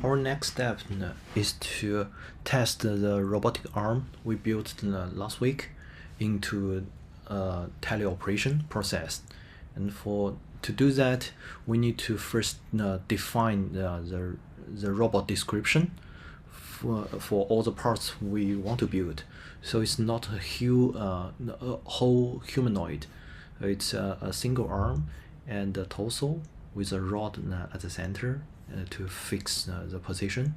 our next step is to test the robotic arm we built last week into a teleoperation process. And to do that, we need to first define the robot description for all the parts we want to build. So it's not a whole humanoid. It's a single arm and a torso with a rod at the center to fix the position.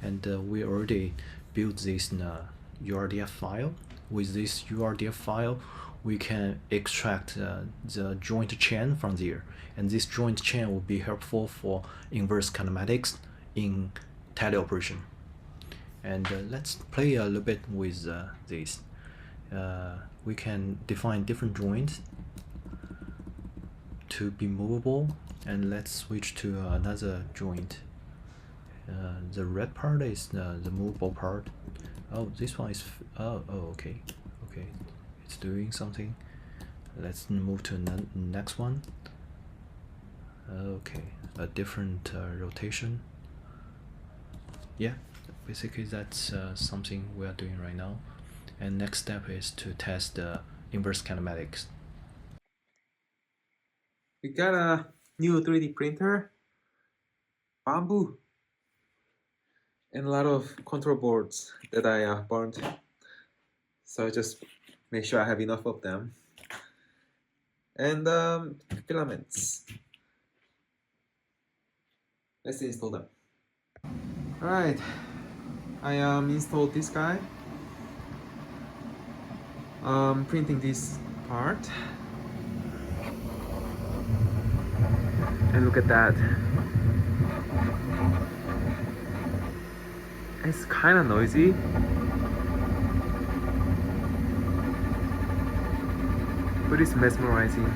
And we already built this URDF file. With this URDF file, we can extract the joint chain from there. And this joint chain will be helpful for inverse kinematics in teleoperation. And let's play a little bit with this. We can define different joints to be movable, and let's switch to another joint. The red part is the movable part. Oh, this one is okay, it's doing something. Let's move to the next one. Okay, a different rotation. Yeah, basically that's something we are doing right now. And next step is to test the inverse kinematics. We got a new 3D printer, bamboo, and a lot of control boards that I burned. So I just make sure I have enough of them. And filaments. Let's install them. Alright, I installed this guy. Printing this part. And look at that. It's kind of noisy. But it's mesmerizing.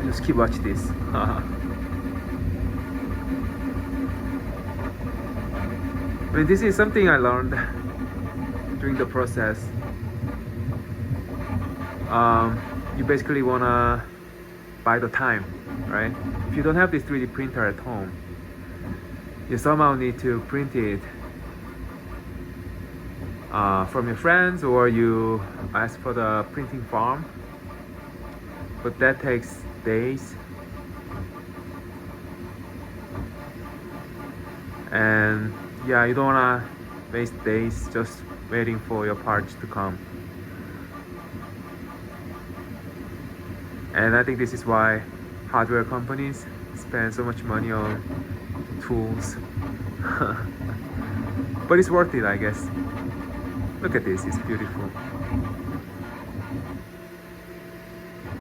Just keep watching this. I mean, this is something I learned during the process. You basically wanna buy the time, right? If you don't have this 3D printer at home, you somehow need to print it from your friends, or you ask for the printing farm, but that takes days. And yeah, you don't wanna waste days just waiting for your parts to come. And I think this is why hardware companies spend so much money on tools. But it's worth it, I guess. Look at this, it's beautiful.